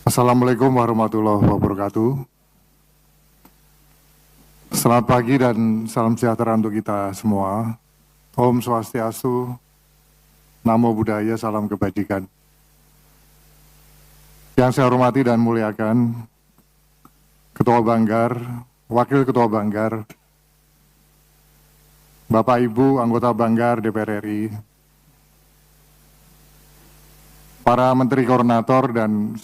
Assalamualaikum warahmatullahi wabarakatuh. Selamat pagi dan salam sejahtera untuk kita semua. Om Swastiastu, Namo Buddhaya, salam kebajikan. Yang saya hormati dan muliakan Ketua Banggar, Wakil Ketua Banggar, Bapak Ibu anggota Banggar DPR RI, para Menteri Koordinator dan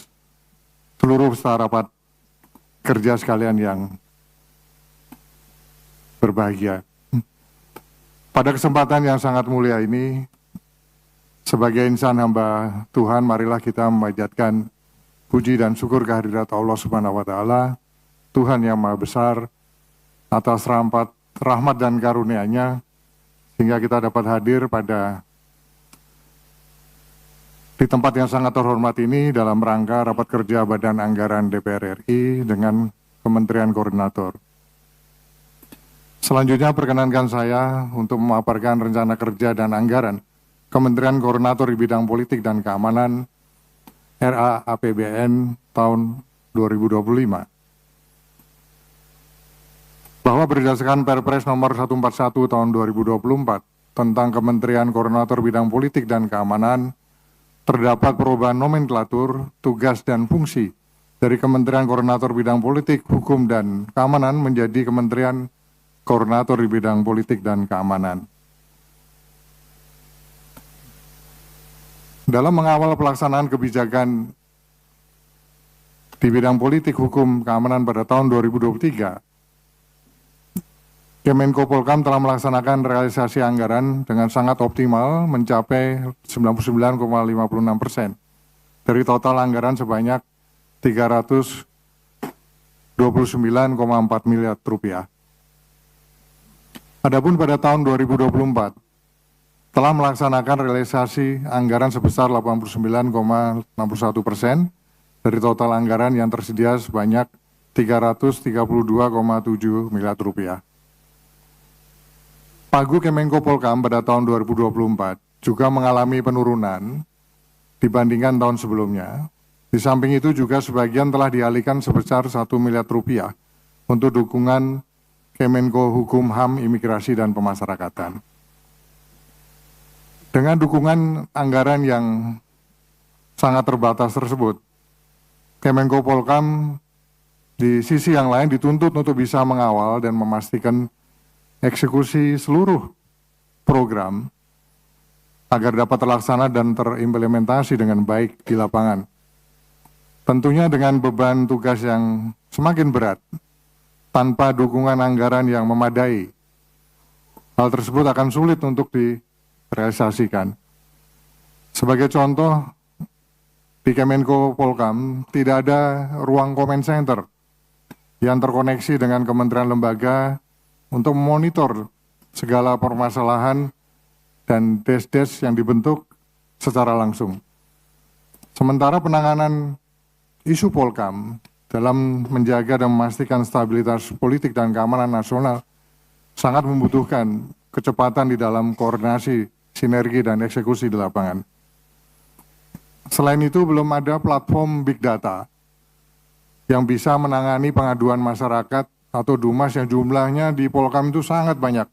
seluruh peserta rapat kerja sekalian yang berbahagia. Pada kesempatan yang sangat mulia ini, sebagai insan hamba Tuhan, marilah kita memanjatkan puji dan syukur kehadirat Allah Subhanahu wa Ta'ala, Tuhan yang Maha Besar, atas rahmat dan karunia-Nya, sehingga kita dapat hadir di tempat yang sangat terhormat ini dalam rangka rapat kerja Badan Anggaran DPR RI dengan Kementerian Koordinator. Selanjutnya perkenankan saya untuk memaparkan rencana kerja dan anggaran Kementerian Koordinator di bidang politik dan keamanan RA APBN tahun 2025. Bahwa berdasarkan Perpres nomor 141 tahun 2024 tentang Kementerian Koordinator bidang politik dan keamanan, terdapat perubahan nomenklatur, tugas, dan fungsi dari Kementerian Koordinator Bidang Politik, Hukum, dan Keamanan menjadi Kementerian Koordinator di Bidang Politik dan Keamanan. Dalam mengawal pelaksanaan kebijakan di bidang politik, hukum, keamanan pada tahun 2023, Kemenko Polhukam telah melaksanakan realisasi anggaran dengan sangat optimal mencapai 99,56% dari total anggaran sebanyak 329,4 miliar rupiah. Adapun pada tahun 2024 telah melaksanakan realisasi anggaran sebesar 89,61% dari total anggaran yang tersedia sebanyak 332,7 miliar rupiah. Pagu Kemenko Polhukam pada tahun 2024 juga mengalami penurunan dibandingkan tahun sebelumnya. Di samping itu juga sebagian telah dialihkan sebesar 1 miliar rupiah untuk dukungan Kemenko Hukum, HAM, Imigrasi, dan Pemasyarakatan. Dengan dukungan anggaran yang sangat terbatas tersebut, Kemenko Polhukam di sisi yang lain dituntut untuk bisa mengawal dan memastikan eksekusi seluruh program agar dapat terlaksana dan terimplementasi dengan baik di lapangan. Tentunya dengan beban tugas yang semakin berat, tanpa dukungan anggaran yang memadai, hal tersebut akan sulit untuk direalisasikan. Sebagai contoh, di Kemenko Polhukam tidak ada ruang comment center yang terkoneksi dengan kementerian lembaga untuk memonitor segala permasalahan dan desk-desk yang dibentuk secara langsung. Sementara penanganan isu Polhukam dalam menjaga dan memastikan stabilitas politik dan keamanan nasional sangat membutuhkan kecepatan di dalam koordinasi, sinergi, dan eksekusi di lapangan. Selain itu, belum ada platform big data yang bisa menangani pengaduan masyarakat atau Dumas yang jumlahnya di Polhukam itu sangat banyak,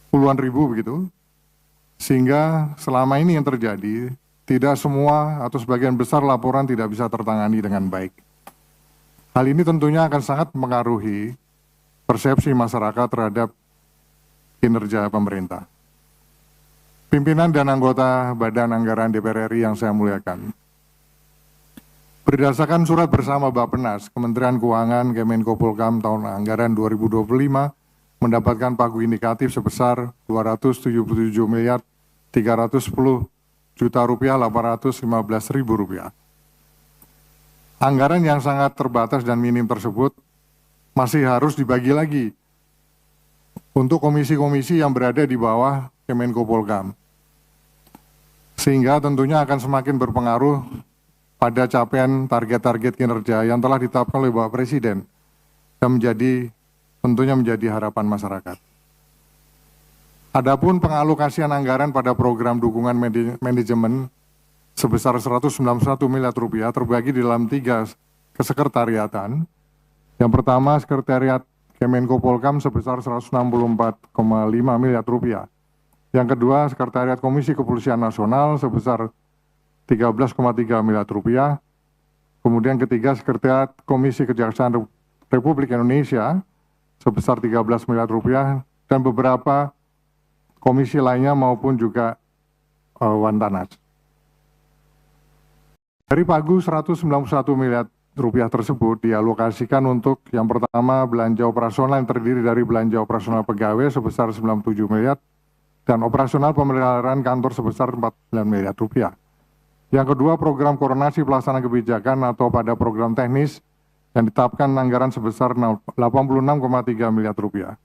puluhan ribu begitu, sehingga selama ini yang terjadi, tidak semua atau sebagian besar laporan tidak bisa tertangani dengan baik. Hal ini tentunya akan sangat mengaruhi persepsi masyarakat terhadap kinerja pemerintah. Pimpinan dan anggota Badan Anggaran DPR RI yang saya muliakan, berdasarkan surat bersama Bappenas, Kementerian Keuangan, Kemenko Polhukam tahun anggaran 2025 mendapatkan pagu indikatif sebesar 277 miliar 310 juta rupiah 815 ribu rupiah. Anggaran yang sangat terbatas dan minim tersebut masih harus dibagi lagi untuk komisi-komisi yang berada di bawah Kemenko Polhukam, sehingga tentunya akan semakin berpengaruh pada capaian target-target kinerja yang telah ditetapkan oleh Bapak Presiden dan tentunya menjadi harapan masyarakat. Adapun pengalokasian anggaran pada program dukungan manajemen sebesar 191 miliar rupiah terbagi di dalam 3 kesekretariatan. Yang pertama, Sekretariat Kemenko Polkam sebesar 164,5 miliar rupiah. Yang kedua, Sekretariat Komisi Kepolisian Nasional sebesar 13,3 miliar rupiah. Kemudian ketiga, Sekretariat Komisi Kejaksaan Republik Indonesia sebesar 13 miliar rupiah dan beberapa komisi lainnya maupun juga Wantanas. Dari pagu 191 miliar rupiah tersebut dialokasikan untuk yang pertama belanja operasional yang terdiri dari belanja operasional pegawai sebesar 97 miliar dan operasional pemeliharaan kantor sebesar 49 miliar rupiah. Yang kedua, program koordinasi pelaksanaan kebijakan atau pada program teknis yang ditetapkan anggaran sebesar 86,3 miliar rupiah.